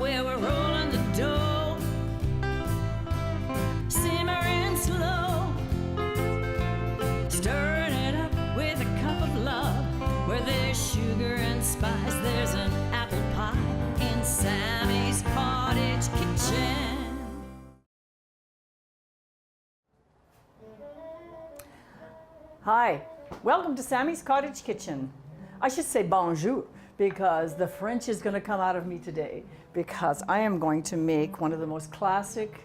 where we're rolling the dough, simmering slow, stirring it up with a cup of love. Where there's sugar and spice, there's an apple pie in Sammy's cottage kitchen. Hi, welcome to Sammy's Cottage Kitchen. I should say bonjour because the French is going to come out of me today because I am going to make one of the most classic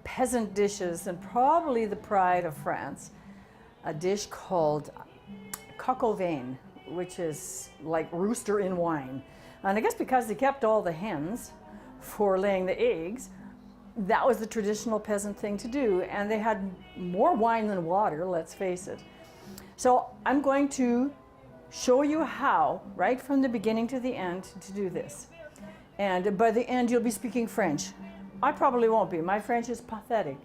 peasant dishes and probably the pride of France, a dish called coq au vin, which is like rooster in wine. And I guess because they kept all the hens for laying the eggs, that was the traditional peasant thing to do. And they had more wine than water, let's face it. So I'm going to show you how, right from the beginning to the end, to do this. And by the end, you'll be speaking French. I probably won't be. My French is pathetic,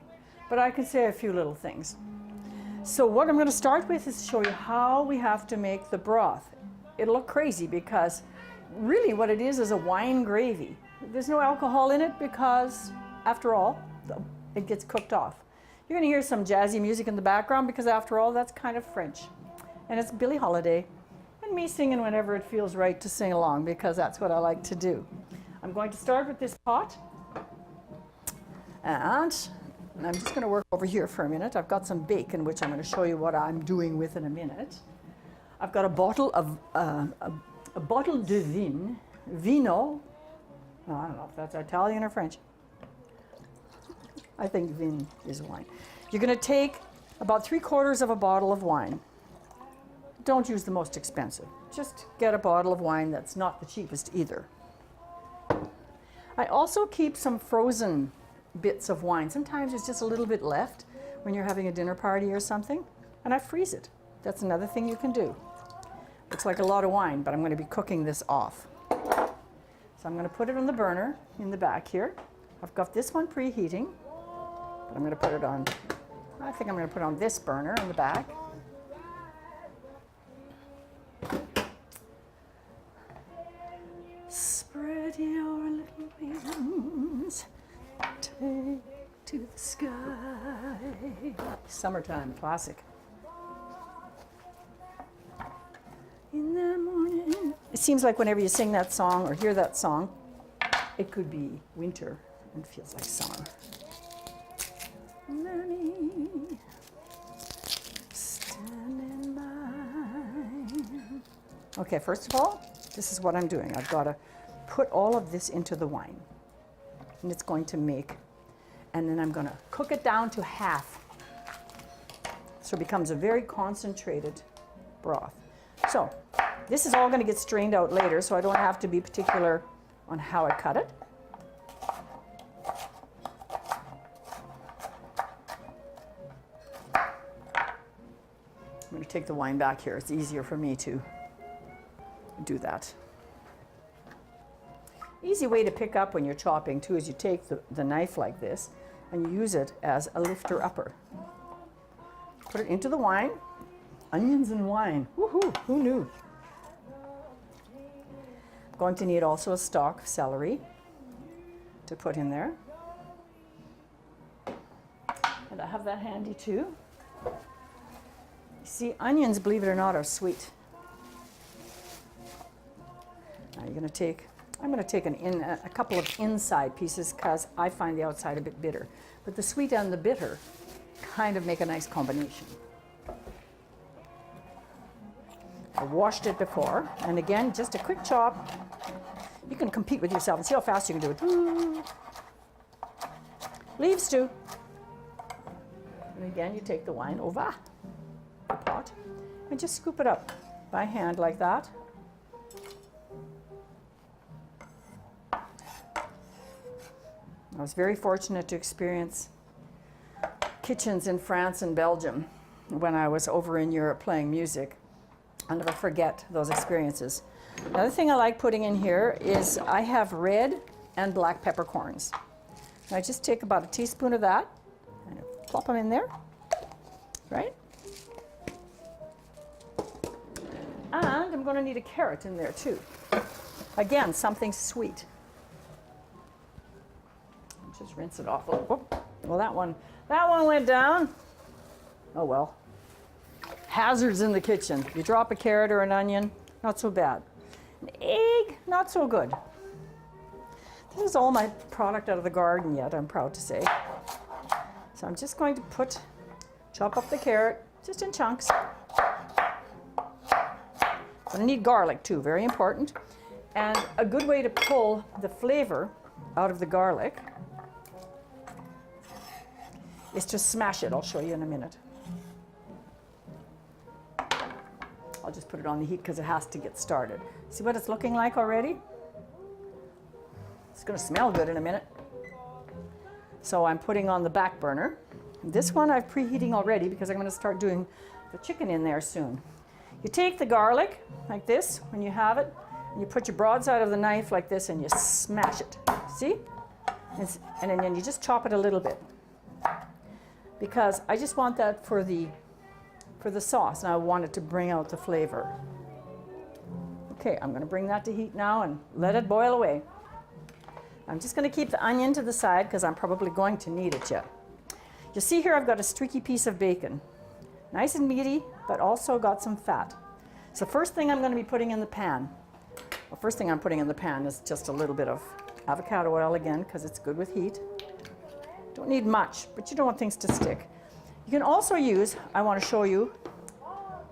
but I can say a few little things. So what I'm going to start with is show you how we have to make the broth. It'll look crazy because really what it is a wine gravy. There's no alcohol in it because, after all, it gets cooked off. You're going to hear some jazzy music in the background because, after all, that's kind of French. And it's Billie Holiday and me singing whenever it feels right to sing along because that's what I like to do. I'm going to start with this pot. And I'm just going to work over here for a minute. I've got some bacon, which I'm going to show you what I'm doing with in a minute. I've got a bottle of a bottle de vin, vino. Oh, I don't know if that's Italian or French. I think vin is wine. You're going to take about 3/4 of a bottle of wine. Don't use the most expensive. Just get a bottle of wine that's not the cheapest either. I also keep some frozen bits of wine. Sometimes there's just a little bit left when you're having a dinner party or something, and I freeze it. That's another thing you can do. Looks like a lot of wine, but I'm going to be cooking this off. So I'm going to put it on the burner in the back here. I've got this one preheating. But I'm going to put it on, I think I'm going to put it on this burner in the back. Spread your little wings, take to the sky. Summertime classic. In the morning. It seems like whenever you sing that song or hear that song, it could be winter and feels like summer. Mommy, stand in line. Okay, first of all, this is what I'm doing. I've got to put all of this into the wine. And it's going to make, and then I'm going to cook it down to half. So it becomes a very concentrated broth. So this is all going to get strained out later, so I don't have to be particular on how I cut it. I'm going to take the wine back here. It's easier for me to do that. Easy way to pick up when you're chopping too is you take the knife like this and you use it as a lifter upper. Put it into the wine. Onions and wine. Woohoo! Who knew? I'm going to need also a stalk of celery to put in there. And I have that handy too. See, onions, believe it or not, are sweet. Now you're going to take, I'm going to take a couple of inside pieces because I find the outside a bit bitter. But the sweet and the bitter kind of make a nice combination. I washed it before, and again, just a quick chop. You can compete with yourself and see how fast you can do it. Ooh. Leaves too. And again, you take the wine over the pot and just scoop it up by hand like that. I was very fortunate to experience kitchens in France and Belgium when I was over in Europe playing music. I'll never forget those experiences. Another thing I like putting in here is I have red and black peppercorns. And I just take about a teaspoon of that and plop them in there, right? And I'm going to need a carrot in there too. Again, something sweet. Just rinse it off a little. Whoop. Well, that one went down. Oh well. Hazards in the kitchen. You drop a carrot or an onion, not so bad. An egg, not so good. This is all my product out of the garden yet, I'm proud to say. So I'm just going to chop up the carrot, just in chunks. I need garlic too, very important. And a good way to pull the flavor out of the garlic is to smash it. I'll show you in a minute. I'll just put it on the heat because it has to get started. See what it's looking like already? It's going to smell good in a minute. So I'm putting on the back burner. This one I'm preheating already because I'm going to start doing the chicken in there soon. You take the garlic like this when you have it, and you put your broadside of the knife like this and you smash it. See? And then you just chop it a little bit. Because I just want that for the sauce, and I want it to bring out the flavor. Okay, I'm going to bring that to heat now and let it boil away. I'm just going to keep the onion to the side because I'm probably going to need it yet. You see here I've got a streaky piece of bacon. Nice and meaty, but also got some fat. So first thing I'm going to be putting in the pan. Well, first thing I'm putting in the pan is just a little bit of avocado oil again because it's good with heat. Don't need much, but you don't want things to stick. You can also use, I want to show you,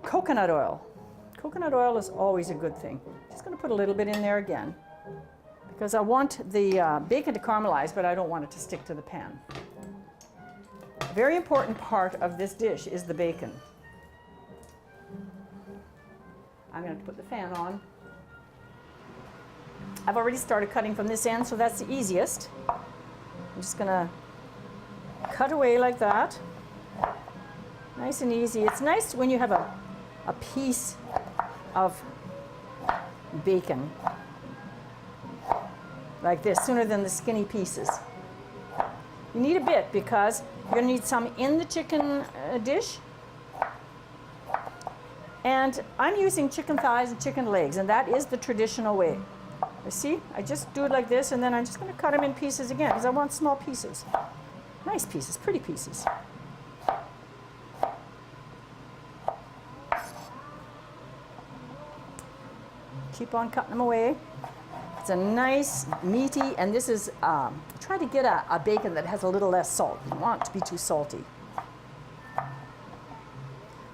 coconut oil. Coconut oil is always a good thing. Just going to put a little bit in there again because I want the bacon to caramelize, but I don't want it to stick to the pan. A very important part of this dish is the bacon. I'm going to put the fan on. I've already started cutting from this end, so that's the easiest. I'm just going to cut away like that. Nice and easy. It's nice when you have a piece of bacon like this, sooner than the skinny pieces. You need a bit because you're going to need some in the chicken dish. And I'm using chicken thighs and chicken legs, and that is the traditional way. You see, I just do it like this, and then I'm just going to cut them in pieces again because I want small pieces. Nice pieces, pretty pieces. Keep on cutting them away. It's a nice, meaty, and this is, try to get a bacon that has a little less salt. You don't want it to be too salty.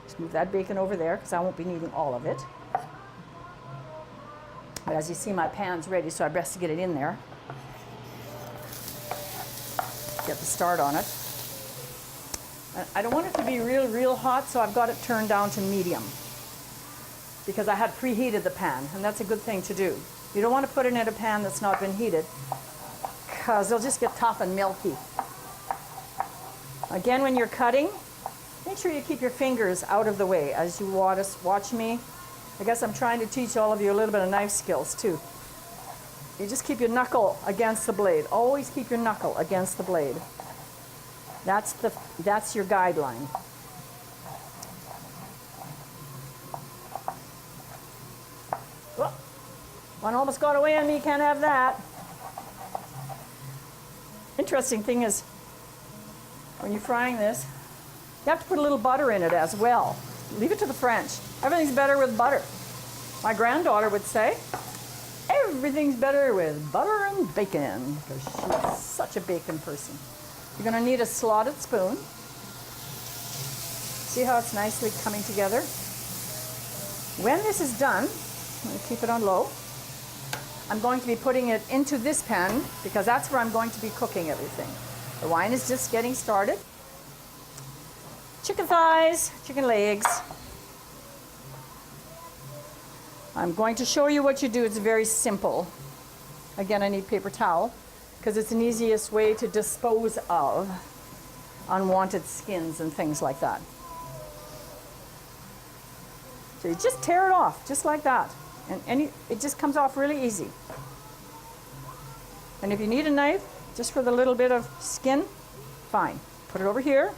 Just move that bacon over there because I won't be needing all of it. But as you see, my pan's ready, so I best to get it in there. Get the start on it. I don't want it to be real hot, so I've got it turned down to medium because I had preheated the pan, and that's a good thing to do. You don't want to put it in a pan that's not been heated because they'll just get tough and milky. Again, when you're cutting, make sure you keep your fingers out of the way as you watch me. I guess I'm trying to teach all of you a little bit of knife skills too. You just keep your knuckle against the blade. Always keep your knuckle against the blade. That's your guideline. Oh, one almost got away on me, can't have that. Interesting thing is, when you're frying this, you have to put a little butter in it as well. Leave it to the French. Everything's better with butter. My granddaughter would say, everything's better with butter and bacon, because she's such a bacon person. You're going to need a slotted spoon. See how it's nicely coming together? When this is done, I'm going to keep it on low. I'm going to be putting it into this pan because that's where I'm going to be cooking everything. The wine is just getting started. Chicken thighs, chicken legs. I'm going to show you what you do. It's very simple. Again, I need paper towel because it's an easiest way to dispose of unwanted skins and things like that. So you just tear it off, just like that. And it just comes off really easy. And if you need a knife, just for the little bit of skin, fine. Put it over here.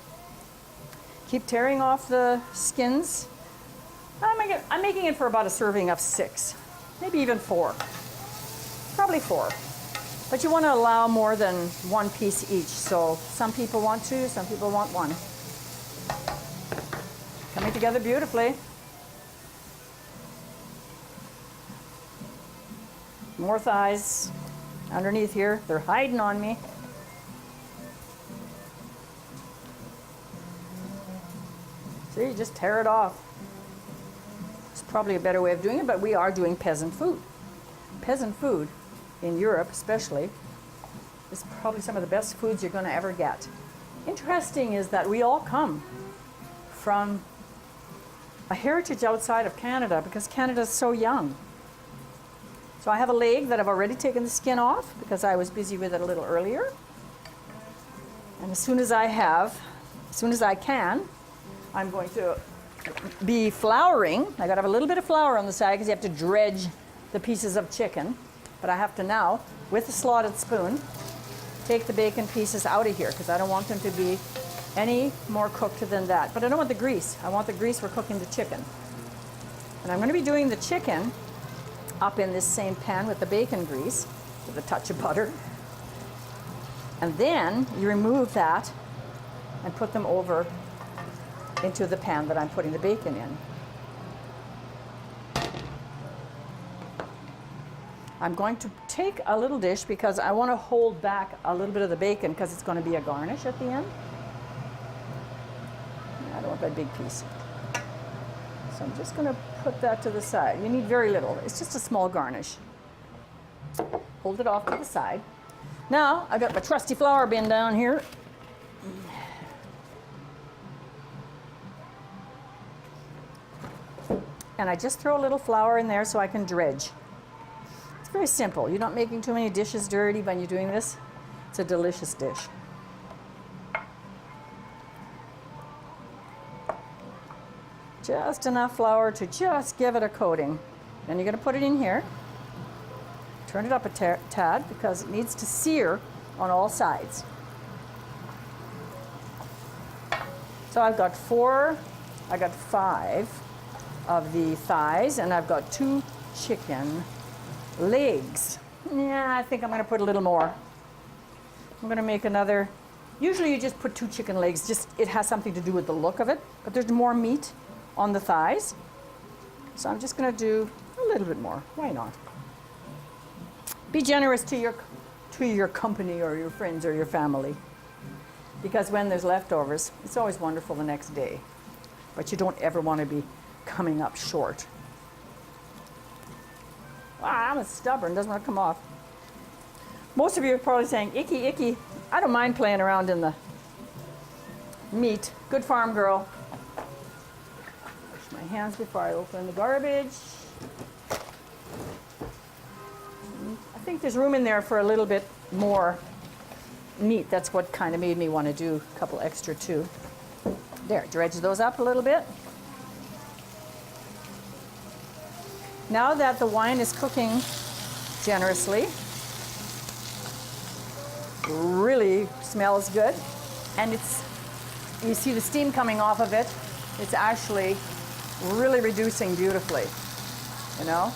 Keep tearing off the skins. I'm making it for about a serving of 6, maybe even 4. Probably 4. But you want to allow more than one piece each. So some people want two, some people want one. Coming together beautifully. More thighs underneath here. They're hiding on me. See, you just tear it off. It's probably a better way of doing it, but we are doing peasant food. Peasant food, in Europe especially, is probably some of the best foods you're going to ever get. Interesting is that we all come from a heritage outside of Canada because Canada is so young. So I have a leg that I've already taken the skin off because I was busy with it a little earlier. And as soon as I can, I'm going to be flouring. I got to have a little bit of flour on the side because you have to dredge the pieces of chicken. But I have to now, with a slotted spoon, take the bacon pieces out of here because I don't want them to be any more cooked than that. But I don't want the grease. I want the grease for cooking the chicken. And I'm going to be doing the chicken up in this same pan with the bacon grease with a touch of butter. And then you remove that and put them over into the pan that I'm putting the bacon in. I'm going to take a little dish because I want to hold back a little bit of the bacon because it's going to be a garnish at the end. I don't want that big piece. So I'm just going to put that to the side. You need very little. It's just a small garnish. Hold it off to the side. Now, I've got my trusty flour bin down here. And I just throw a little flour in there so I can dredge. It's very simple. You're not making too many dishes dirty when you're doing this. It's a delicious dish. Just enough flour to just give it a coating. Then you're going to put it in here. Turn it up a tad because it needs to sear on all sides. So I've got 5 of the thighs, and I've got 2 chicken legs. Yeah, I think I'm going to put a little more. I'm going to make another. Usually you just put 2 chicken legs, just it has something to do with the look of it, but there's more meat on the thighs. So I'm just going to do a little bit more. Why not? Be generous to your company or your friends or your family. Because when there's leftovers, it's always wonderful the next day. But you don't ever want to be coming up short. Wow, I'm stubborn, doesn't want to come off. Most of you are probably saying, icky, icky. I don't mind playing around in the meat. Good farm girl. Wash my hands before I open the garbage. I think there's room in there for a little bit more meat. That's what kind of made me want to do a couple extra too. There, dredge those up a little bit. Now that the wine is cooking generously, really smells good, and you see the steam coming off of it. It's actually really reducing beautifully. You know,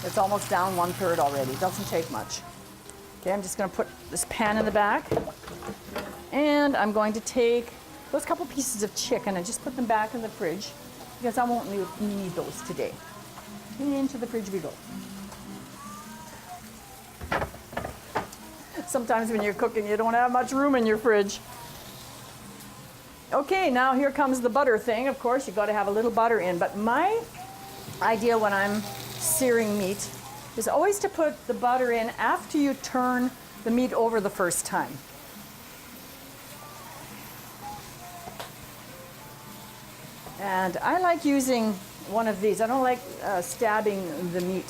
it's almost down 1/3 already. It doesn't take much. Okay, I'm just going to put this pan in the back, and I'm going to take those couple pieces of chicken and just put them back in the fridge because I won't need those today. Into the fridge we go. Sometimes when you're cooking, you don't have much room in your fridge. Okay, now here comes the butter thing. Of course, you've got to have a little butter in, but my idea when I'm searing meat is always to put the butter in after you turn the meat over the first time. And I like using one of these. I don't like stabbing the meat.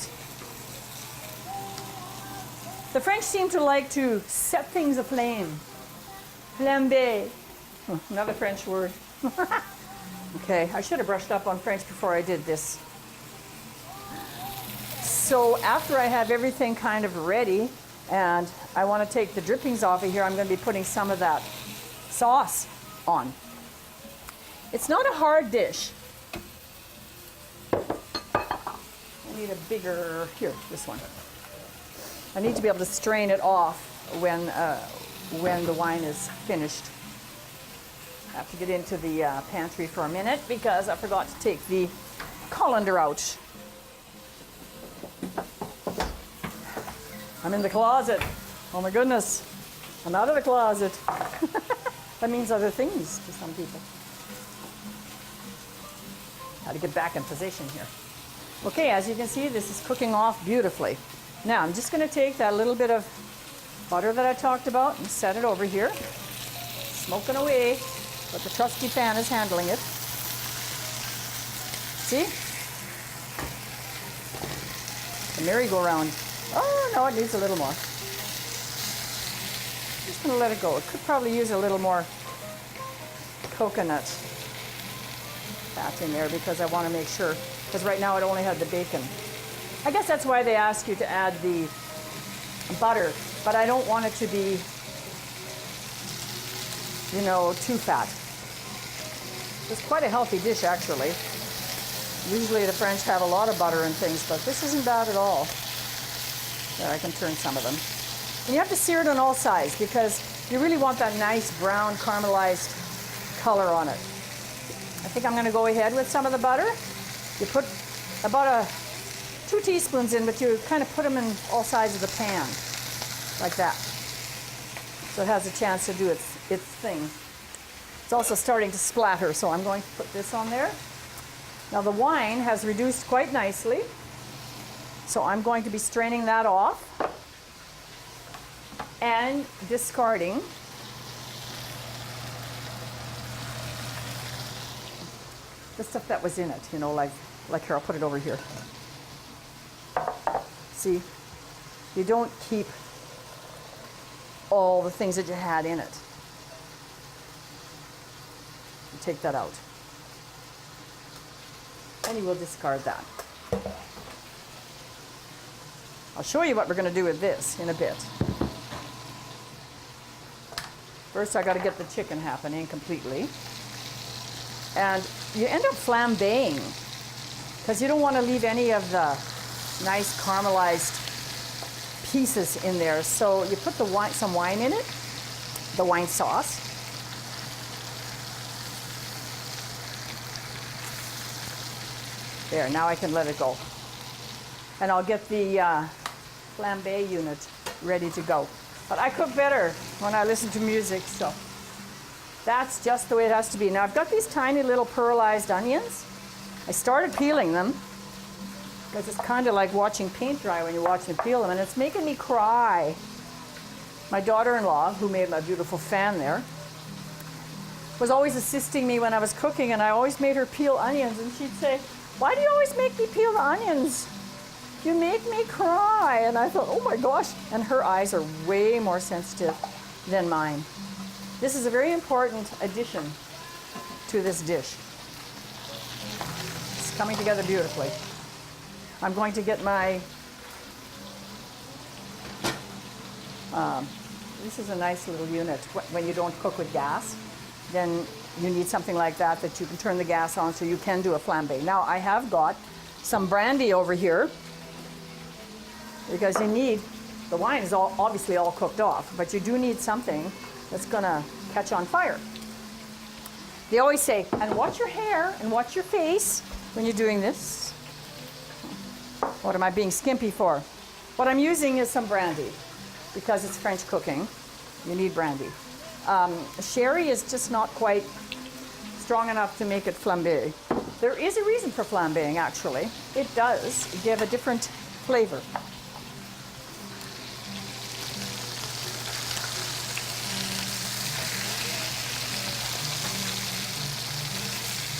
The French seem to like to set things aflame. Flamber. Another French word. Okay, I should have brushed up on French before I did this. So after I have everything kind of ready and I want to take the drippings off of here, I'm going to be putting some of that sauce on. It's not a hard dish. I need a bigger, here, this one. I need to be able to strain it off when the wine is finished. I have to get into the pantry for a minute because I forgot to take the colander out. I'm in the closet. Oh my goodness. I'm out of the closet. That means other things to some people. Got to get back in position here. Okay, as you can see, this is cooking off beautifully. Now I'm just going to take that little bit of butter that I talked about and set it over here. Smoking away, but the trusty pan is handling it. See? The merry-go-round. Oh, no, it needs a little more. Just going to let it go. It could probably use a little more coconut fat in there because I want to make sure, because right now it only had the bacon. I guess that's why they ask you to add the butter, but I don't want it to be, you know, too fat. It's quite a healthy dish, actually. Usually the French have a lot of butter and things, but this isn't bad at all. There, I can turn some of them. And you have to sear it on all sides because you really want that nice brown caramelized color on it. I think I'm going to go ahead with some of the butter. You put about 2 teaspoons in, but you kind of put them in all sides of the pan, like that. So it has a chance to do its thing. It's also starting to splatter, so I'm going to put this on there. Now the wine has reduced quite nicely, so I'm going to be straining that off and discarding the stuff that was in it, you know, like here, I'll put it over here. See, you don't keep all the things that you had in it. You take that out. And you will discard that. I'll show you what we're going to do with this in a bit. First, I got to get the chicken happening completely. And you end up flambeing because you don't want to leave any of the nice caramelized pieces in there. So you put the wine, some wine in it, the wine sauce. There, now I can let it go. And I'll get the flambe unit ready to go. But I cook better when I listen to music, so that's just the way it has to be. Now I've got these tiny little pearlized onions. I started peeling them because it's kind of like watching paint dry when you watch them peel them, and it's making me cry. My daughter-in-law, who made my beautiful fan there, was always assisting me when I was cooking, and I always made her peel onions, and she'd say, "Why do you always make me peel the onions? You make me cry." And I thought, oh my gosh. And her eyes are way more sensitive than mine. This is a very important addition to this dish. It's coming together beautifully. I'm going to get my, this is a nice little unit. When you don't cook with gas, then you need something like that that you can turn the gas on so you can do a flambe. Now I have got some brandy over here because you need, the wine is obviously all cooked off, but you do need something that's gonna catch on fire. They always say, and watch your hair and watch your face when you're doing this. What am I being skimpy for? What I'm using is some brandy because it's French cooking. You need brandy. Sherry is just not quite strong enough to make it flambe. There is a reason for flambeing, actually. It does give a different flavor.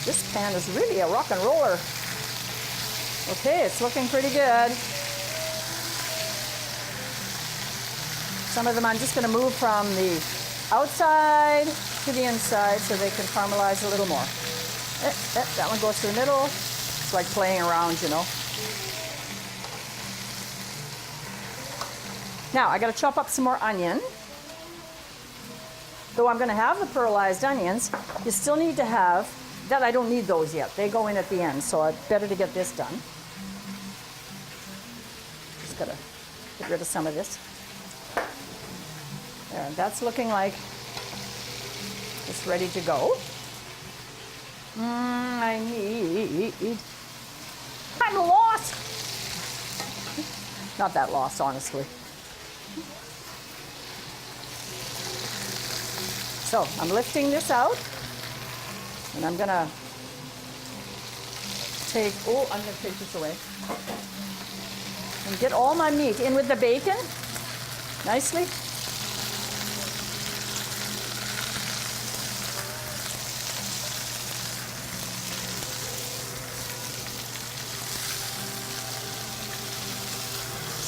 This pan is really a rock and roller. Okay, it's looking pretty good. Some of them I'm just going to move from the outside to the inside so they can caramelize a little more. That one goes to the middle. It's like playing around, you know. Now I got to chop up some more onion. Though I'm going to have the pearlized onions, you still need to have that. I don't need those yet. They go in at the end, so it's better to get this done. Just got to Get rid of some of this. There, that's looking like it's ready to go. I'm lost. Not that lost, honestly. So I'm lifting this out, and I'm gonna take this away. And get all my meat in with the bacon, nicely.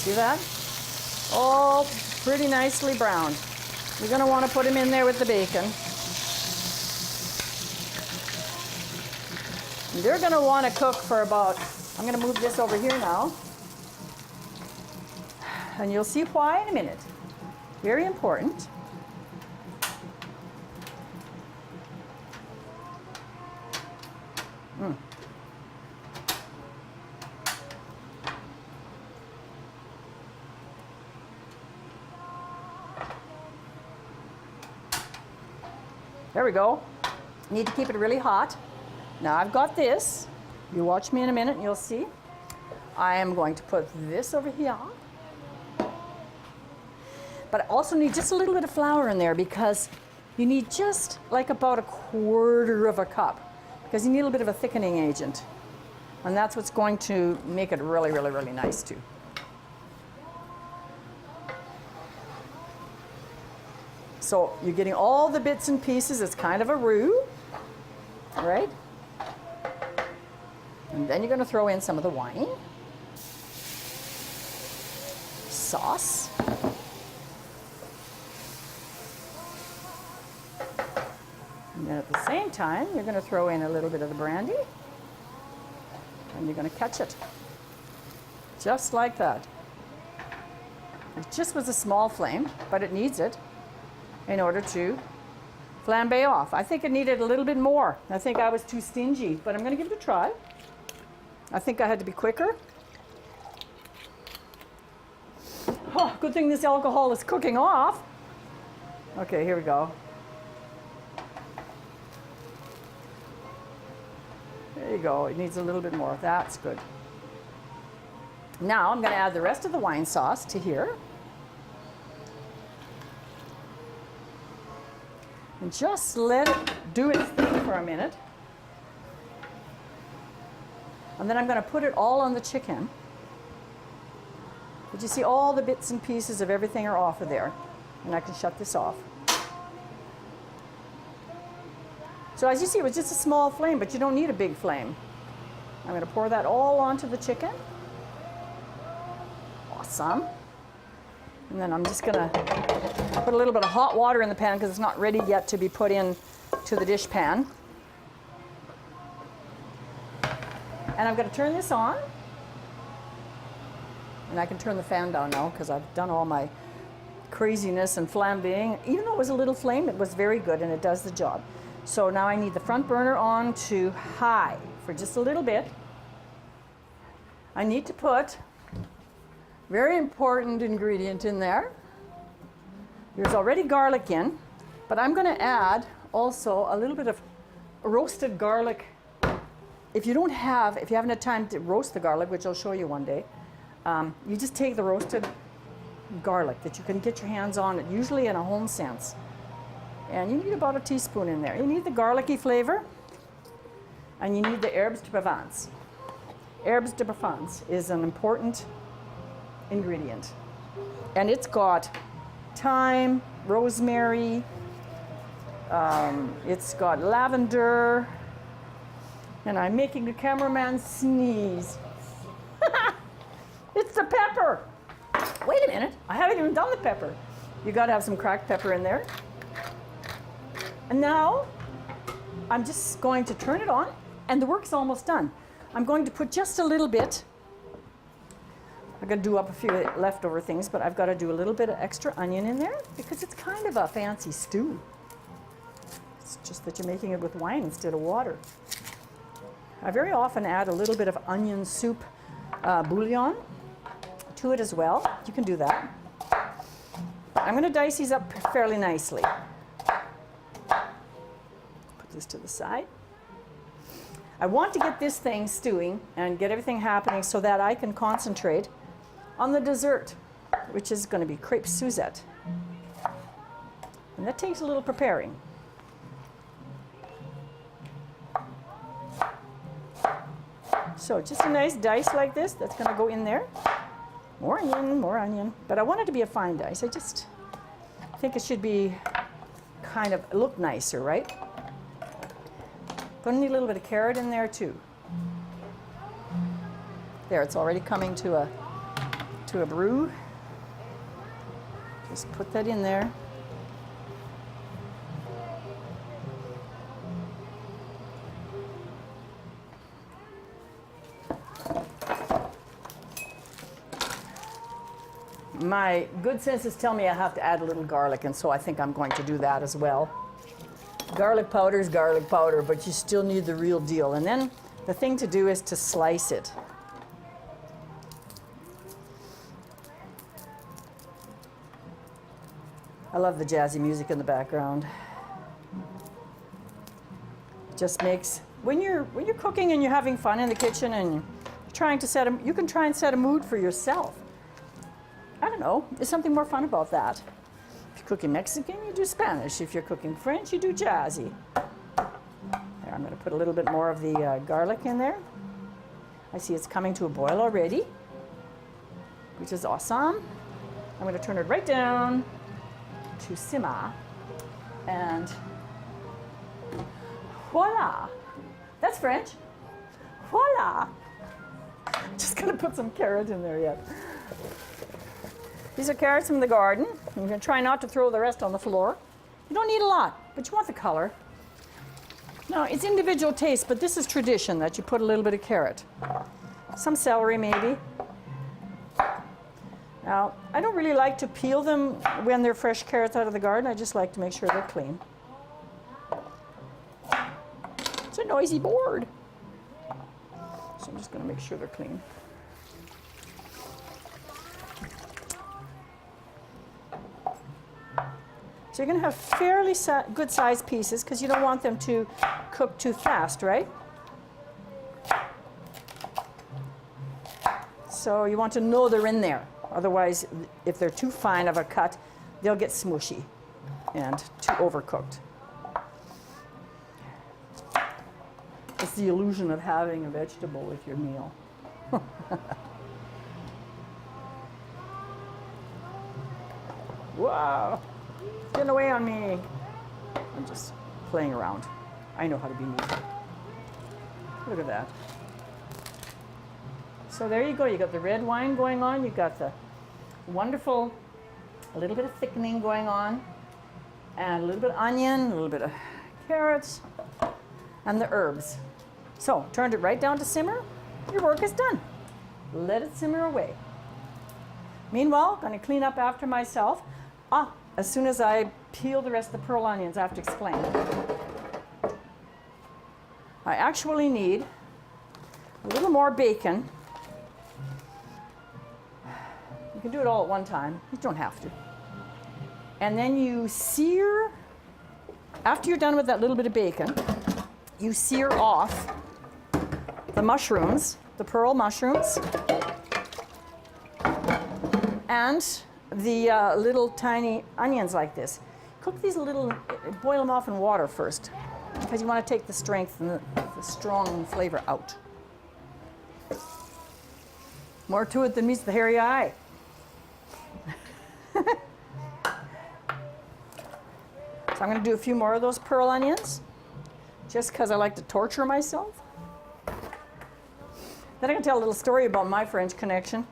See that? All pretty nicely browned. You're gonna wanna put them in there with the bacon. And they're gonna wanna cook for about, I'm gonna move this over here now. And you'll see why in a minute. Very important. There we go. Need to keep it really hot. Now I've got this. You watch me in a minute and you'll see. I am going to put this over here. But I also need just a little bit of flour in there because you need just like about 1/4 of a cup because you need a little bit of a thickening agent. And that's what's going to make it really, really, really nice too. So you're getting all the bits and pieces. It's kind of a roux, right? And then you're going to throw in some of the wine, sauce, and then at the same time, you're going to throw in a little bit of the brandy, and you're going to catch it, just like that. It just was a small flame, but it needs it in order to flambe off. I think it needed a little bit more. I think I was too stingy, but I'm going to give it a try. I think I had to be quicker. Oh, good thing this alcohol is cooking off. Okay, here we go. There you go. It needs a little bit more. That's good. Now I'm going to add the rest of the wine sauce to here. And just let it do its thing for a minute. And then I'm going to put it all on the chicken. But you see all the bits and pieces of everything are off of there. And I can shut this off. So as you see, it was just a small flame, but you don't need a big flame. I'm going to pour that all onto the chicken. Awesome. And then I'm just going to put a little bit of hot water in the pan because it's not ready yet to be put in to the dish pan. And I'm going to turn this on. And I can turn the fan down now because I've done all my craziness and flambeing. Even though it was a little flame, it was very good and it does the job. So now I need the front burner on to high for just a little bit. I need to put very important ingredient in there. There's already garlic in, but I'm going to add also a little bit of roasted garlic. If you haven't had time to roast the garlic, which I'll show you one day, you just take the roasted garlic that you can get your hands on, usually in a home sense. And you need about a teaspoon in there. You need the garlicky flavor, and you need the herbes de Provence. Herbes de Provence is an important ingredient. And it's got thyme, rosemary, it's got lavender, and I'm making the cameraman sneeze. It's the pepper. Wait a minute, I haven't even done the pepper. You gotta have some cracked pepper in there. And now, I'm just going to turn it on, and the work's almost done. I'm going to put just a little bit. I'm going to do up a few leftover things, but I've got to do a little bit of extra onion in there because it's kind of a fancy stew. It's just that you're making it with wine instead of water. I very often add a little bit of onion soup bouillon to it as well. You can do that. I'm going to dice these up fairly nicely. Put this to the side. I want to get this thing stewing and get everything happening so that I can concentrate on the dessert, which is going to be Crepes Suzzette. And that takes a little preparing. So just a nice dice like this, that's going to go in there. More onion, more onion. But I want it to be a fine dice. I just think it should be kind of look nicer, right? Gonna need a little bit of carrot in there too. There, it's already coming to a brew. Just put that in there. My good senses tell me I have to add a little garlic, and so I think I'm going to do that as well. Garlic powder is garlic powder, but you still need the real deal. And then the thing to do is to slice it. I love the jazzy music in the background. It just makes, when you're cooking and you're having fun in the kitchen and you're trying to you can try and set a mood for yourself. I don't know, there's something more fun about that. If you're cooking Mexican, you do Spanish. If you're cooking French, you do jazzy. There, I'm going to put a little bit more of the garlic in there. I see it's coming to a boil already, which is awesome. I'm going to turn it right down to simmer, and voila! That's French. Voila! Just going to put some carrot in there yet. These are carrots from the garden. You're going to try not to throw the rest on the floor. You don't need a lot, but you want the color. Now, it's individual taste, but this is tradition that you put a little bit of carrot. Some celery, maybe. Now, I don't really like to peel them when they're fresh carrots out of the garden. I just like to make sure they're clean. It's a noisy board. So I'm just going to make sure they're clean. So you're going to have fairly good sized pieces because you don't want them to cook too fast, right? So you want to know they're in there. Otherwise, if they're too fine of a cut, they'll get smushy and too overcooked. It's the illusion of having a vegetable with your meal. Wow. Get away on me. I'm just playing around. I know how to be me. Look at that. So there you go. You got the red wine going on. You got the wonderful, a little bit of thickening going on, and a little bit of onion, a little bit of carrots, and the herbs. So turned it right down to simmer. Your work is done. Let it simmer away. Meanwhile, I'm going to clean up after myself. As soon as I peel the rest of the pearl onions, I have to explain. I actually need a little more bacon. You can do it all at one time. You don't have to. And then you sear, after you're done with that little bit of bacon, you sear off the mushrooms, the pearl mushrooms, and the little tiny onions like this. Cook these a little, boil them off in water first, because you want to take the strength and the strong flavor out. More to it than meets the hairy eye. So I'm going to do a few more of those pearl onions, just because I like to torture myself. Then I can tell a little story about my French connection.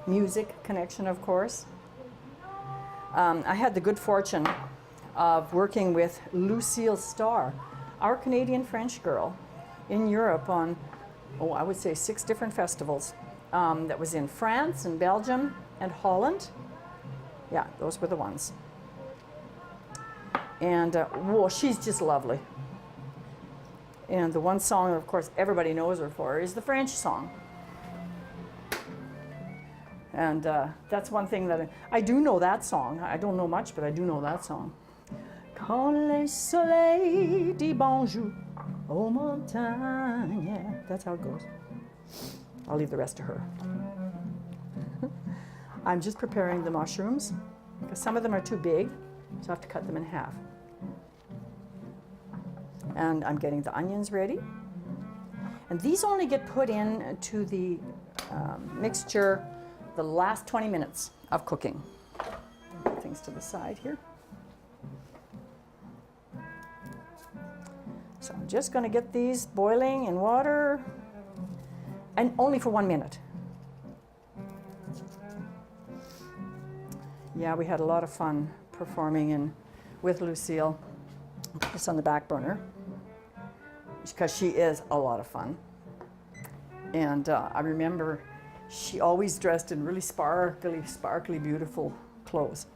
Music connection, of course. I had the good fortune of working with Lucille Starr, our Canadian French girl, in Europe on, I would say 6 different festivals. That was in France and Belgium and Holland. Yeah, those were the ones. And she's just lovely. And the one song, of course, everybody knows her for is the French song. And that's one thing that I do know that song. I don't know much, but I do know that song. Quand le soleil dit bonjour aux montagnes. Yeah, that's how it goes. I'll leave the rest to her. I'm just preparing the mushrooms because some of them are too big, so I have to cut them in half. And I'm getting the onions ready. And these only get put in to the mixture the last 20 minutes of cooking. Put things to the side here. So I'm just going to get these boiling in water, and only for 1 minute. Yeah, we had a lot of fun performing with Lucille. Put this on the back burner because she is a lot of fun. And I remember she always dressed in really sparkly, beautiful clothes.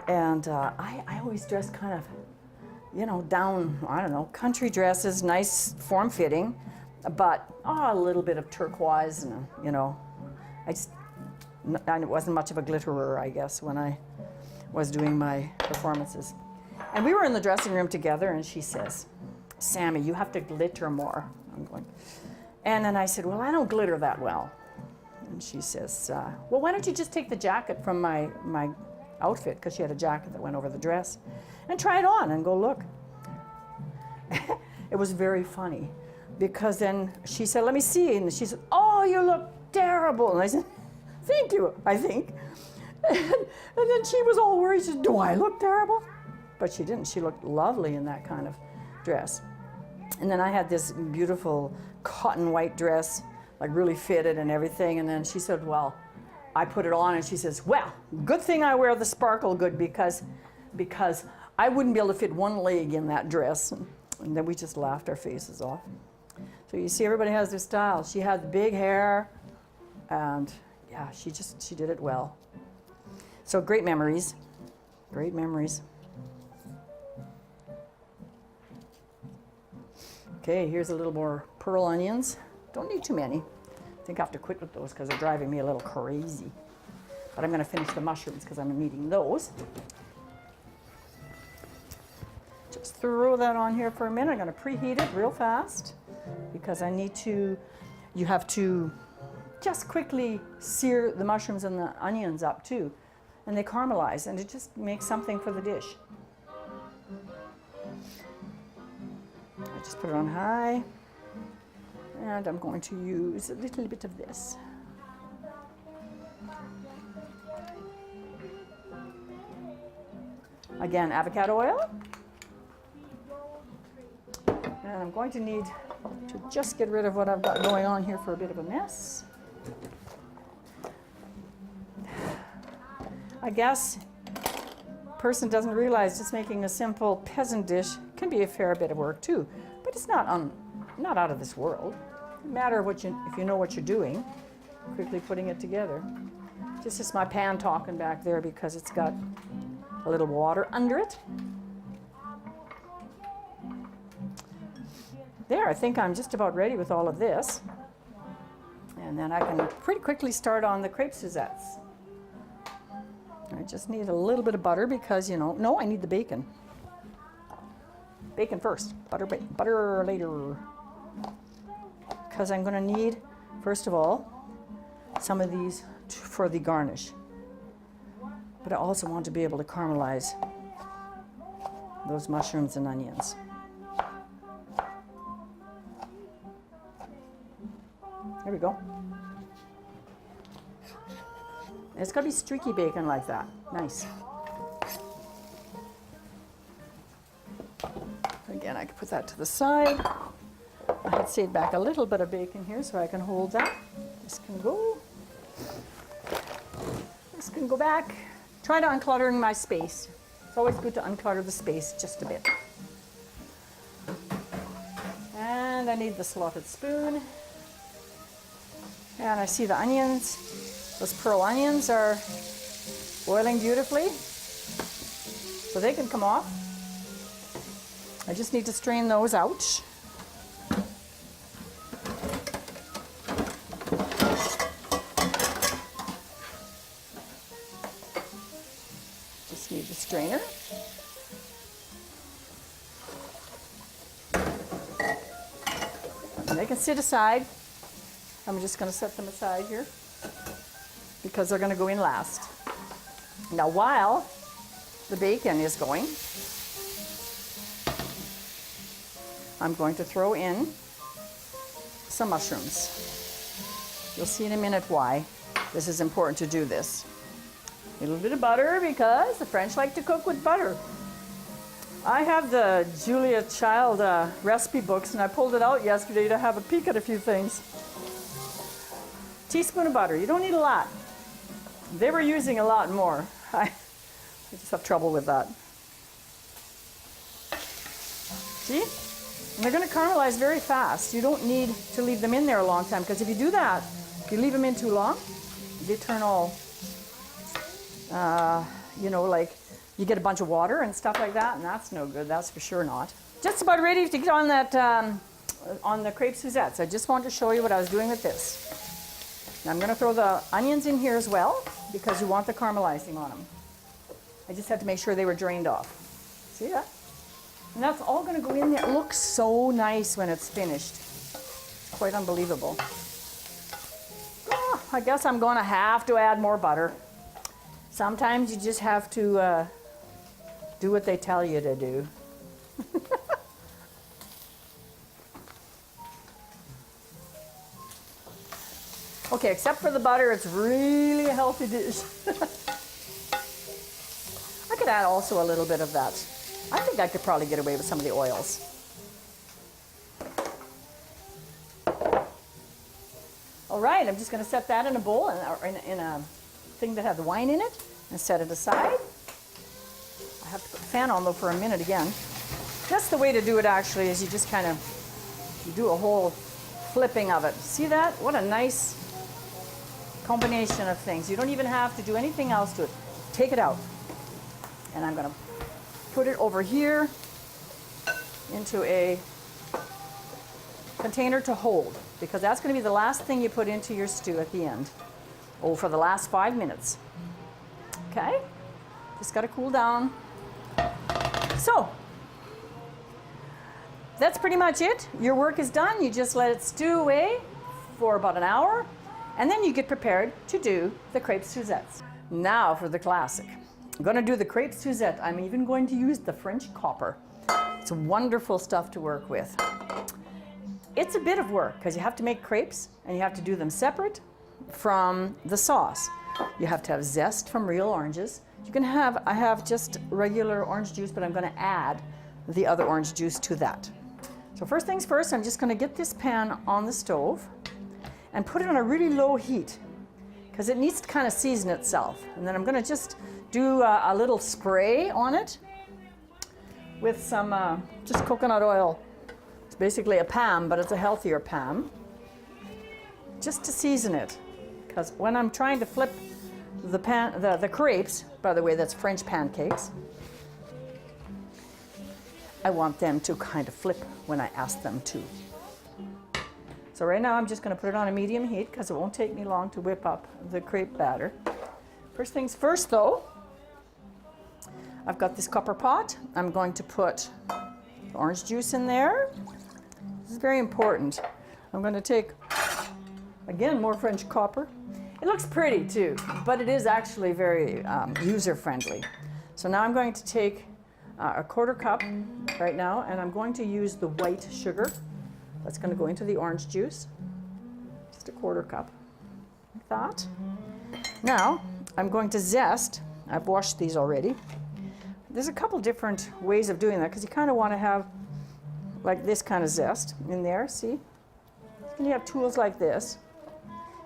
And I always dressed kind of, you know, down, I don't know, country dresses, nice form-fitting, but a little bit of turquoise, and you know, I wasn't much of a glitterer, I guess, when I was doing my performances. And we were in the dressing room together, and she says, "Sammy, you have to glitter more." I'm going, and then I said, "Well, I don't glitter that well." And she says, "Well, why don't you just take the jacket from my outfit," because she had a jacket that went over the dress, "and try it on and go look." It was very funny because then she said, "Let me see," and she said, "Oh, you look terrible." And I said, "Thank you, I think." And then she was all worried. She said, "Do I look terrible?" But she didn't. She looked lovely in that kind of dress. And then I had this beautiful cotton white dress, like really fitted and everything. And then she said, "Well," I put it on, and she says, "Well, good thing I wear the sparkle good because I wouldn't be able to fit one leg in that dress." And then we just laughed our faces off. So you see, everybody has their style. She had the big hair, and yeah, she did it well. So great memories, great memories. Okay, here's a little more pearl onions. Don't need too many. I think I have to quit with those because they're driving me a little crazy. But I'm going to finish the mushrooms because I'm eating those. Just throw that on here for a minute. I'm going to preheat it real fast because you have to just quickly sear the mushrooms and the onions up too. And they caramelize, and it just makes something for the dish. I just put it on high, and I'm going to use a little bit of this. Again, avocado oil. And I'm going to need to just get rid of what I've got going on here for a bit of a mess. I guess a person doesn't realize just making a simple peasant dish can be a fair bit of work too, but it's not out of this world. No matter if you know what you're doing, quickly putting it together. This is my pan talking back there because it's got a little water under it. There, I think I'm just about ready with all of this. And then I can pretty quickly start on the Crepes Suzzettes. I just need a little bit of butter because, you know, no, I need the bacon. Bacon first, butter later. Because I'm going to need, first of all, some of these for the garnish. But I also want to be able to caramelize those mushrooms and onions. There we go. It's got to be streaky bacon like that. Nice. Again, I can put that to the side. I had saved back a little bit of bacon here so I can hold that. This can go. This can go back. Try to unclutter my space. It's always good to unclutter the space just a bit. And I need the slotted spoon. And I see the onions. Those pearl onions are boiling beautifully, so they can come off. I just need to strain those out. strainer. And they can sit aside. I'm just going to set them aside here because they're going to go in last. Now, while the bacon is going, I'm going to throw in some mushrooms. You'll see in a minute why this is important to do this. A little bit of butter because the French like to cook with butter. I have the Julia Child recipe books and I pulled it out yesterday to have a peek at a few things. Teaspoon of butter. You don't need a lot. They were using a lot more. I just have trouble with that. See? And they're going to caramelize very fast. You don't need to leave them in there a long time because if you do that, if you leave them in too long, they turn all, you know, like you get a bunch of water and stuff like that, and that's no good. That's for sure not. Just about ready to get on that, on the Crepes Suzzette. I just wanted to show you what I was doing with this. Now I'm going to throw the onions in here as well because you want the caramelizing on them. I just had to make sure they were drained off. See that? And that's all going to go in there. It looks so nice when it's finished. It's quite unbelievable. Oh, I guess I'm going to have to add more butter. Sometimes you just have to do what they tell you to do. Okay, except for the butter, it's really a healthy dish. I could add also a little bit of that. I think I could probably get away with some of the oils. All right, I'm just going to set that in a bowl or in a thing that has the wine in it and set it aside. I have to put the fan on though for a minute again. That's the way to do it actually, is you just kind of, you do a whole flipping of it. See that? What a nice combination of things. You don't even have to do anything else to it. Take it out. And I'm going to put it over here into a container to hold, because that's going to be the last thing you put into your stew at the end. Oh, for the last 5 minutes. Okay? Just got to cool down. So, that's pretty much it. Your work is done. You just let it stew away for about an hour, and then you get prepared to do the Crepes Suzette. Now for the classic. I'm going to do the Crepes Suzzette. I'm even going to use the French copper. It's wonderful stuff to work with. It's a bit of work because you have to make crepes and you have to do them separate from the sauce. You have to have zest from real oranges. You can have, I have just regular orange juice, but I'm going to add the other orange juice to that. So first things first, I'm just going to get this pan on the stove and put it on a really low heat because it needs to kind of season itself. And then I'm going to just do a little spray on it with some just coconut oil. It's basically a Pam, but it's a healthier Pam. Just to season it, because when I'm trying to flip the crepes, by the way, that's French pancakes, I want them to kind of flip when I ask them to. So right now I'm just going to put it on a medium heat because it won't take me long to whip up the crepe batter. First things first though, I've got this copper pot. I'm going to put orange juice in there. This is very important. I'm going to take, again, more French copper. It looks pretty too, but it is actually very user-friendly. So now I'm going to take a 1/4 cup right now, and I'm going to use the white sugar. That's going to go into the orange juice. Just a 1/4 cup, like that. Now, I'm going to zest. I've washed these already. There's a couple different ways of doing that because you kind of want to have like this kind of zest in there, see? And you have tools like this.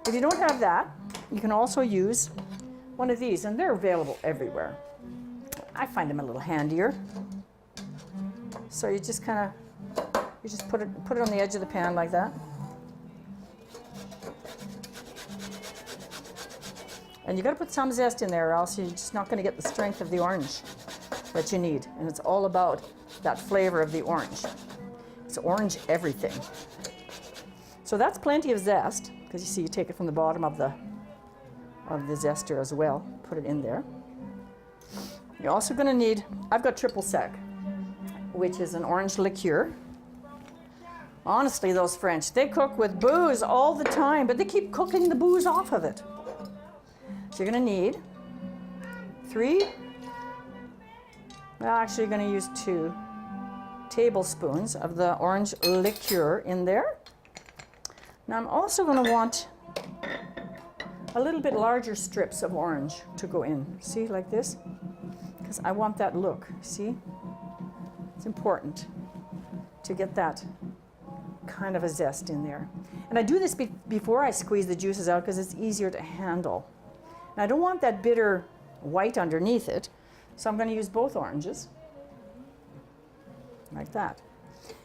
If you don't have that, you can also use one of these, and they're available everywhere. I find them a little handier. So you just kind of, you just put it on the edge of the pan like that. And you got to put some zest in there or else you're just not going to get the strength of the orange that you need. And it's all about that flavor of the orange. It's orange everything. So that's plenty of zest, because you see you take it from the bottom of the zester as well. Put it in there. You're also going to need, I've got triple sec, which is an orange liqueur. Honestly, those French, they cook with booze all the time, but they keep cooking the booze off of it. So you're going to need 3, well, actually you're going to use 2 tablespoons of the orange liqueur in there. Now I'm also going to want a little bit larger strips of orange to go in. See, like this? Because I want that look, see? It's important to get that kind of a zest in there. And I do this before I squeeze the juices out because it's easier to handle. And I don't want that bitter white underneath it, so I'm going to use both oranges, like that.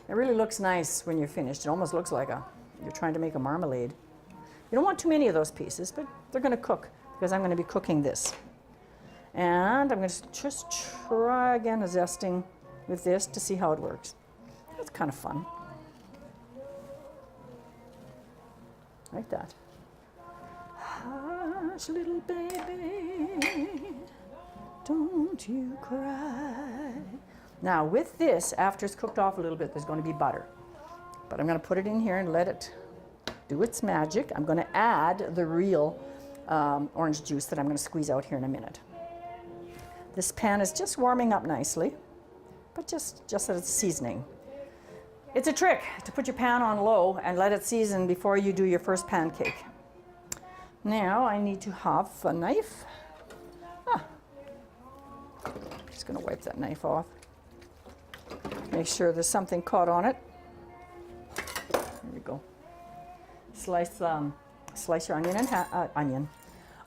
It really looks nice when you're finished. It almost looks like you're trying to make a marmalade. You don't want too many of those pieces, but they're going to cook because I'm going to be cooking this. And I'm going to just try again a zesting with this to see how it works. It's kind of fun. Like that. Hush, little baby, don't you cry. Now with this, after it's cooked off a little bit, there's going to be butter. But I'm going to put it in here and let it do its magic. I'm going to add the real orange juice that I'm going to squeeze out here in a minute. This pan is just warming up nicely, but just that it's seasoning. It's a trick to put your pan on low and let it season before you do your first pancake. Now I need to have a knife. Just going to wipe that knife off. Make sure there's something caught on it. There we go. Slice your onion and onion.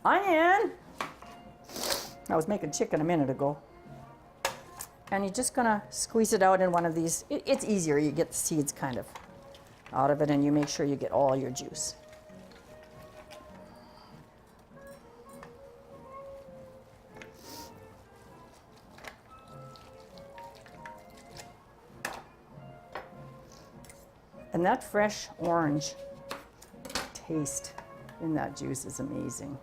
I was making chicken a minute ago. And you're just gonna squeeze it out in one of these. It's easier, you get the seeds kind of out of it and you make sure you get all your juice. And that fresh orange taste in that juice is amazing.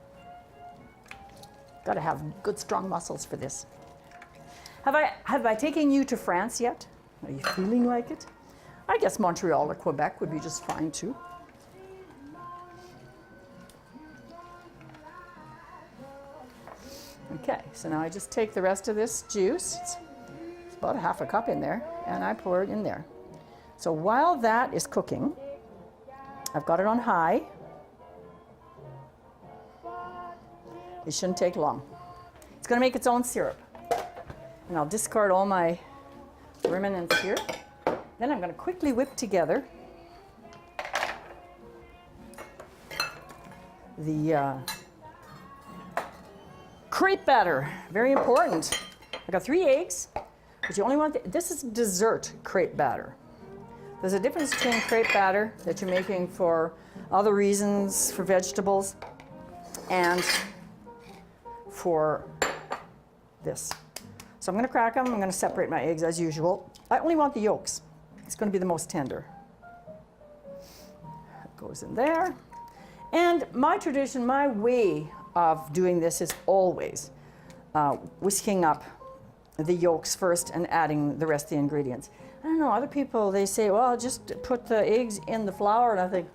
Got to have good, strong muscles for this. Have I taken you to France yet? Are you feeling like it? I guess Montreal or Quebec would be just fine too. Okay, so now I just take the rest of this juice, it's about 1/2 cup in there, and I pour it in there. So while that is cooking, I've got it on high. It shouldn't take long. It's going to make its own syrup. And I'll discard all my remnants here. Then I'm going to quickly whip together the crepe batter. Very important. I got 3 eggs, but you only want, this is dessert crepe batter. There's a difference between crepe batter that you're making for other reasons, for vegetables, and for this. So I'm going to crack them. I'm going to separate my eggs as usual. I only want the yolks. It's going to be the most tender. It goes in there. And my tradition, my way of doing this is always whisking up the yolks first and adding the rest of the ingredients. I don't know, other people, they say, well, just put the eggs in the flour, and I think,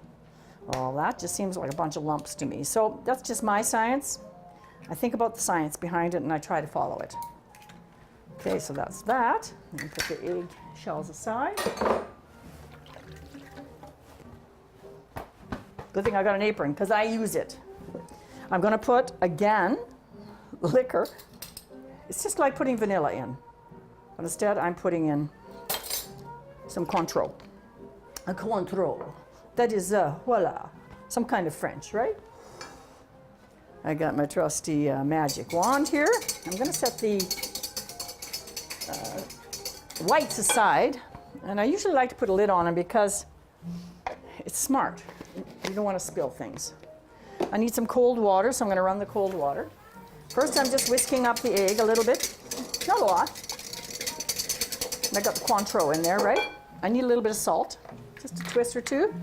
well, that just seems like a bunch of lumps to me. So that's just my science. I think about the science behind it and I try to follow it. Okay, so that's that. Let me put the egg shells aside. Good thing I got an apron because I use it. I'm going to put, again, liquor. It's just like putting vanilla in. But instead, I'm putting in some Cointreau. A Cointreau. That is, voila, some kind of French, right? I got my trusty magic wand here. I'm going to set the whites aside. And I usually like to put a lid on them because it's smart. You don't want to spill things. I need some cold water, so I'm going to run the cold water. First, I'm just whisking up the egg a little bit. Not a lot. And I got the Cointreau in there, right? I need a little bit of salt, just a twist or two.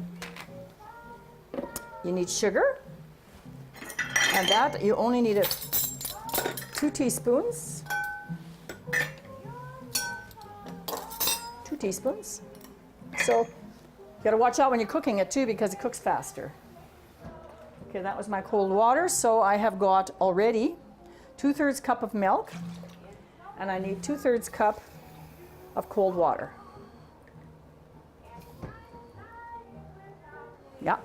You need sugar. And that, you only need 2 teaspoons. teaspoons. So you gotta watch out when you're cooking it too because it cooks faster. Okay, that was my cold water. So I have got already 2/3 cup of milk and I need 2/3 cup of cold water. Yeah.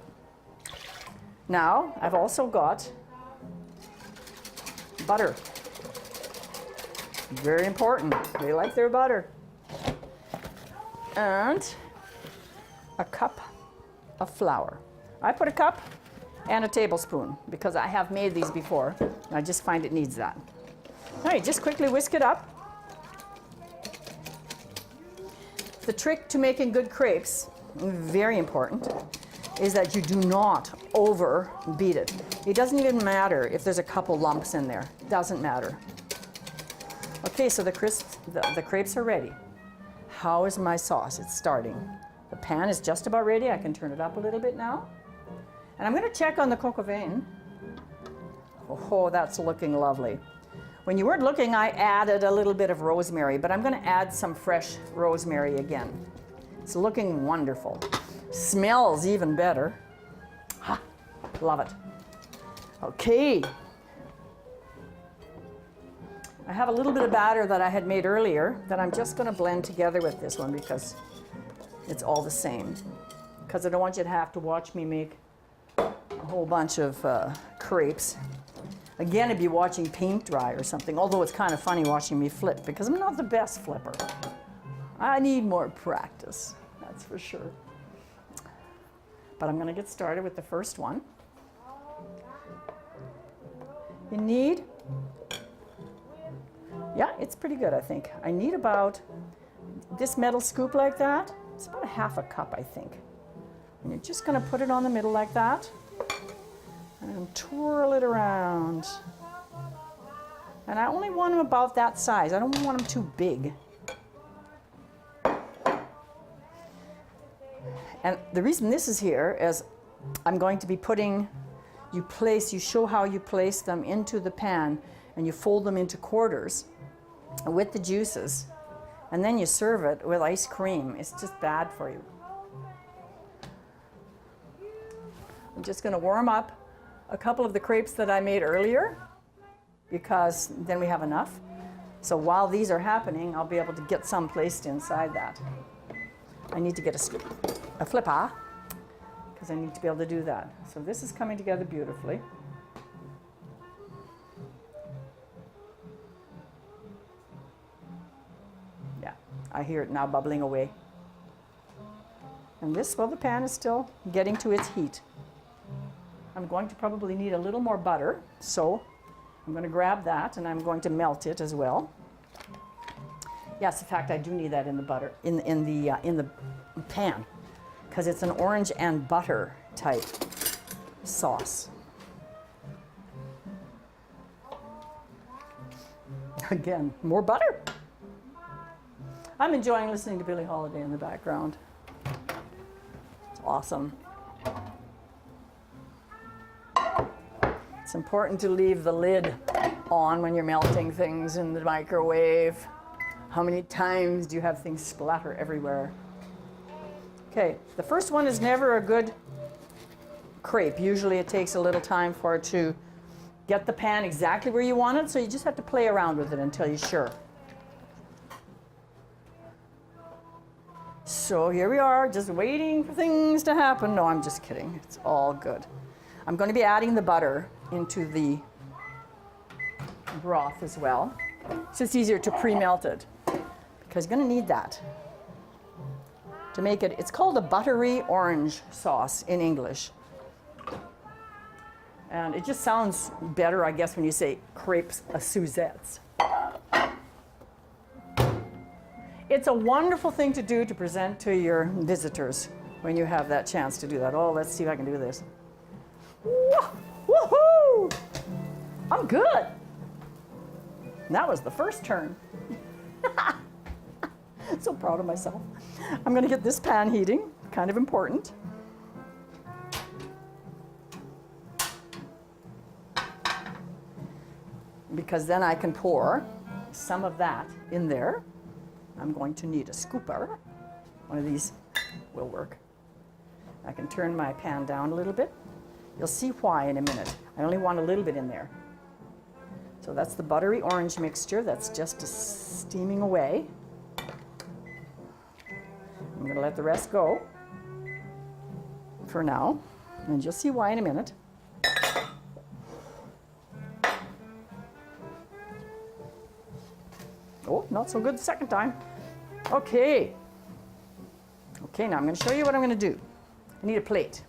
Now I've also got butter. Very important. They like their butter. And a cup of flour. I put a cup and a tablespoon because I have made these before. And I just find it needs that. All right, just quickly whisk it up. The trick to making good crepes, very important, is that you do not over beat it. It doesn't even matter if there's a couple lumps in there. It doesn't matter. Okay, so the crepes are ready. How is my sauce? It's starting. The pan is just about ready. I can turn it up a little bit now. And I'm gonna check on the coq au vin. Oh, that's looking lovely. When you weren't looking, I added a little bit of rosemary, but I'm gonna add some fresh rosemary again. It's looking wonderful. Smells even better. Ha, love it. Okay. I have a little bit of batter that I had made earlier that I'm just gonna blend together with this one because it's all the same. Because I don't want you to have to watch me make a whole bunch of crepes. Again, it'd be watching paint dry or something, although it's kind of funny watching me flip because I'm not the best flipper. I need more practice, that's for sure. But I'm gonna get started with the first one. You need, yeah, it's pretty good, I think. I need about, this metal scoop like that, it's about 1/2 cup, I think. And you're just gonna put it on the middle like that and twirl it around. And I only want them about that size. I don't want them too big. And the reason this is here is I'm going to be putting, you show how you place them into the pan and you fold them into quarters with the juices. And then you serve it with ice cream. It's just bad for you. I'm just gonna warm up a couple of the crepes that I made earlier because then we have enough. So while these are happening, I'll be able to get some placed inside that. I need to get a flipper because I need to be able to do that. So this is coming together beautifully. Yeah, I hear it now bubbling away. And this, well, the pan is still getting to its heat. I'm going to probably need a little more butter, so I'm going to grab that and I'm going to melt it as well. Yes, in fact, I do need that in the butter, in the pan, because it's an orange and butter type sauce. Again, more butter. I'm enjoying listening to Billie Holiday in the background. It's awesome. It's important to leave the lid on when you're melting things in the microwave. How many times do you have things splatter everywhere? Okay, the first one is never a good crepe. Usually it takes a little time for it to get the pan exactly where you want it, so you just have to play around with it until you're sure. So here we are, just waiting for things to happen. No, I'm just kidding. It's all good. I'm going to be adding the butter into the broth as well. It's just easier to pre-melt it because you're going to need that to make it. It's called a buttery orange sauce in English. And it just sounds better, I guess, when you say crepes Suzette. It's a wonderful thing to do to present to your visitors when you have that chance to do that. Oh, let's see if I can do this. Woohoo! I'm good. That was the first turn. So proud of myself. I'm going to get this pan heating, kind of important. Because then I can pour some of that in there. I'm going to need a scooper. One of these will work. I can turn my pan down a little bit. You'll see why in a minute. I only want a little bit in there. So that's the buttery orange mixture that's just steaming away. I'm going to let the rest go for now, and you'll see why in a minute. Oh, not so good the second time. Okay. Okay, now I'm going to show you what I'm going to do. I need a plate.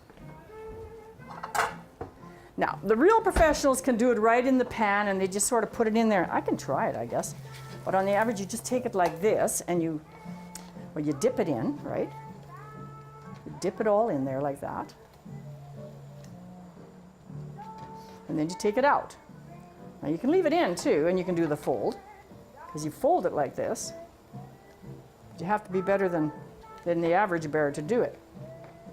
Now, the real professionals can do it right in the pan and they just sort of put it in there. I can try it, I guess. But on the average, you just take it like this and you dip it in, right? You dip it all in there like that. And then you take it out. Now, you can leave it in too, and you can do the fold, because you fold it like this. You have to be better than the average bear to do it.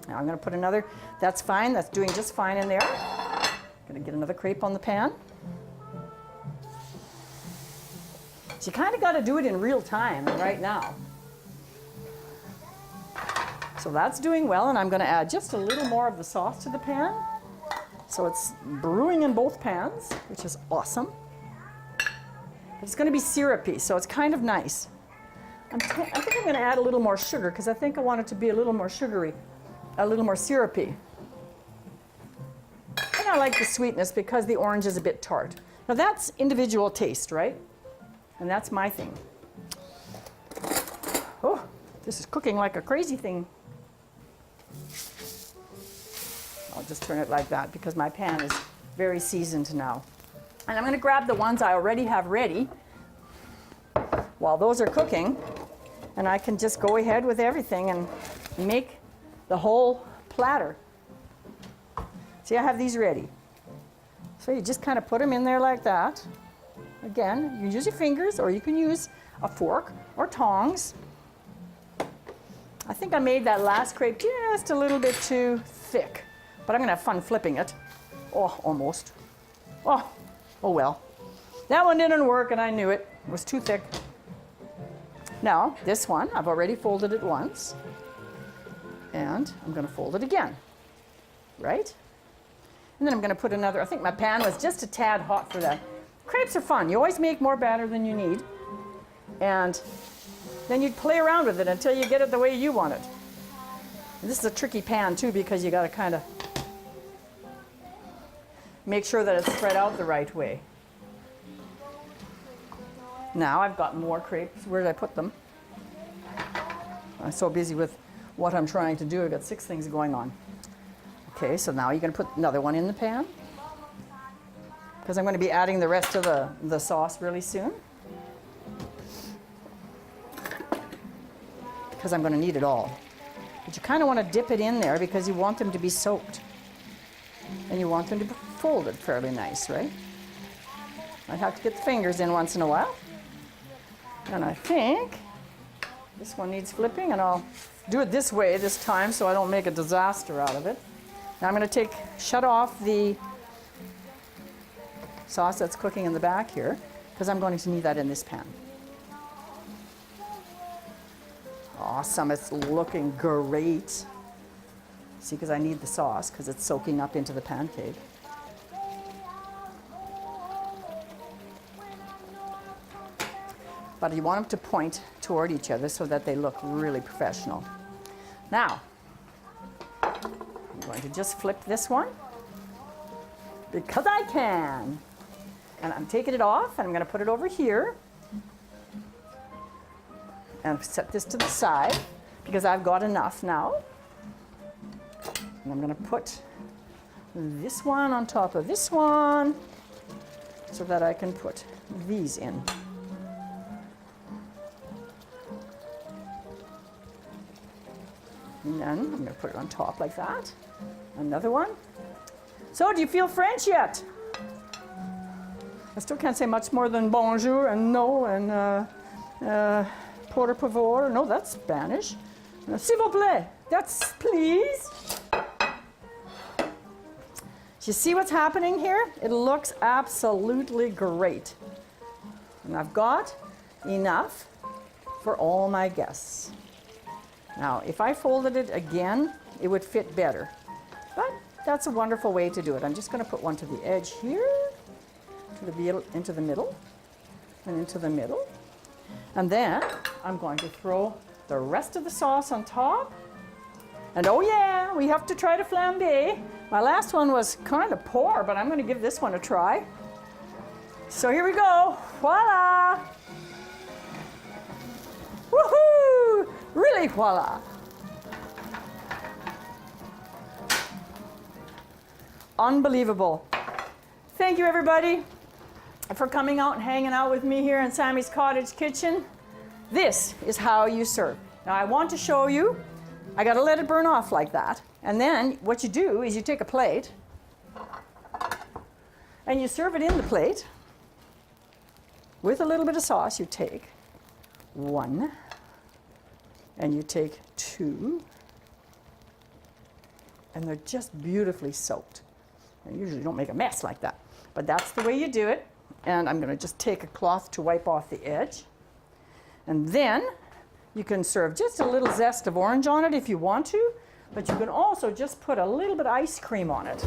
Now I'm going to put another, that's fine, that's doing just fine in there. I'm going to get another crepe on the pan. So you kind of got to do it in real time and right now. So that's doing well, and I'm going to add just a little more of the sauce to the pan. So it's brewing in both pans, which is awesome. It's going to be syrupy, so it's kind of nice. I think I'm going to add a little more sugar because I think I want it to be a little more sugary, a little more syrupy. And I like the sweetness because the orange is a bit tart. Now that's individual taste, right? And that's my thing. Oh, this is cooking like a crazy thing. I'll just turn it like that because my pan is very seasoned now. And I'm going to grab the ones I already have ready while those are cooking, and I can just go ahead with everything and make the whole platter. See, I have these ready. So you just kind of put them in there like that. Again, you can use your fingers or you can use a fork or tongs. I think I made that last crepe just a little bit too thick, but I'm going to have fun flipping it. Oh, almost. Oh well. That one didn't work and I knew it. It was too thick. Now, this one, I've already folded it once. And I'm going to fold it again. Right? And then I'm going to put another, I think my pan was just a tad hot for that. Crepes are fun. You always make more batter than you need. And then you play around with it until you get it the way you want it. And this is a tricky pan too because you got to kind of make sure that it's spread out the right way. Now I've got more crepes. Where did I put them? I'm so busy with what I'm trying to do. I've got 6 things going on. Okay, so now you're going to put another one in the pan because I'm going to be adding the rest of the sauce really soon because I'm going to need it all. But you kind of want to dip it in there because you want them to be soaked and you want them to be folded fairly nice, right? I'd have to get the fingers in once in a while. And I think this one needs flipping, and I'll do it this way this time so I don't make a disaster out of it. Now I'm going to shut off the sauce that's cooking in the back here because I'm going to need that in this pan. Awesome, it's looking great. See, because I need the sauce because it's soaking up into the pancake. But you want them to point toward each other so that they look really professional. Now, I'm going to just flip this one because I can. And I'm taking it off and I'm going to put it over here and set this to the side because I've got enough now. And I'm going to put this one on top of this one so that I can put these in. And then I'm going to put it on top like that. Another one. So, do you feel French yet? I still can't say much more than bonjour and no and por favor. No, that's Spanish. S'il vous plaît. That's please. Do you see what's happening here? It looks absolutely great. And I've got enough for all my guests. Now, if I folded it again, it would fit better. But that's a wonderful way to do it. I'm just going to put one to the edge here, into the middle, and into the middle. And then I'm going to throw the rest of the sauce on top. And oh yeah, we have to try to flambe. My last one was kind of poor, but I'm going to give this one a try. So here we go. Voila! Woohoo! Really voila! Unbelievable. Thank you, everybody, for coming out and hanging out with me here in Sammy's Cottage Kitchen. This is how you serve. Now I want to show you, I gotta let it burn off like that. And then what you do is you take a plate and you serve it in the plate with a little bit of sauce. You take one and you take two, and they're just beautifully soaked. I usually don't make a mess like that, but that's the way you do it. And I'm gonna just take a cloth to wipe off the edge. And then you can serve just a little zest of orange on it if you want to, but you can also just put a little bit of ice cream on it.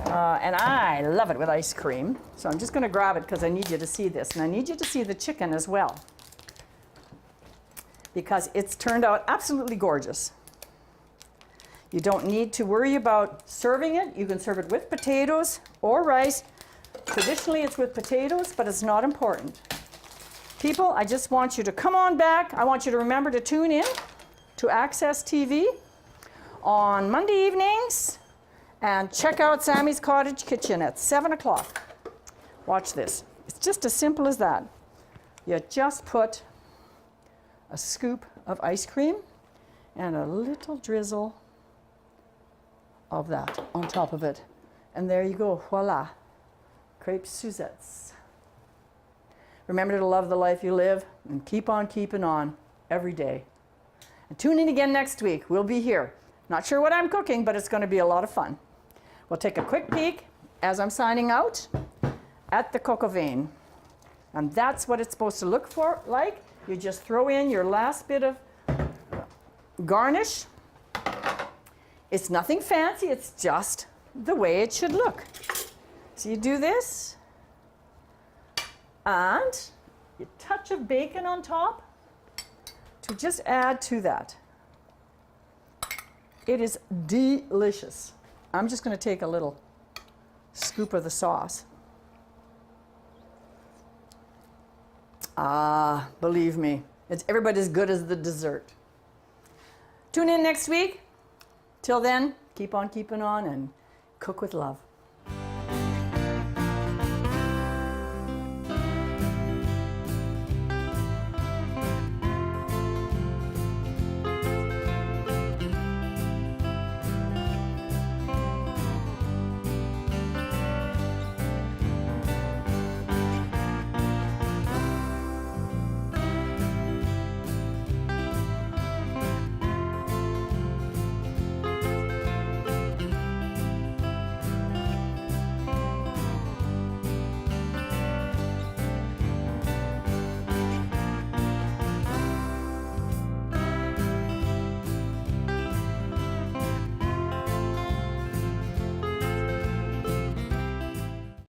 And I love it with ice cream. So I'm just gonna grab it because I need you to see this. And I need you to see the chicken as well, because it's turned out absolutely gorgeous. You don't need to worry about serving it. You can serve it with potatoes or rice. Traditionally it's with potatoes, but it's not important. People, I just want you to come on back. I want you to remember to tune in to Access TV on Monday evenings and check out Sammy's Cottage Kitchen at 7 o'clock. Watch this. It's just as simple as that. You just put a scoop of ice cream and a little drizzle of that on top of it. And there you go, voila, Crepes Suzette. Remember to love the life you live and keep on keeping on every day. And tune in again next week. We'll be here. Not sure what I'm cooking, but it's going to be a lot of fun. We'll take a quick peek as I'm signing out at the coq au vin. And that's what it's supposed to look like. You just throw in your last bit of garnish. It's nothing fancy, it's just the way it should look. So you do this, and a touch of bacon on top to just add to that. It is delicious. I'm just going to take a little scoop of the sauce. Ah, believe me, it's every bit as good as the dessert. Tune in next week. Till then, keep on keeping on and cook with love.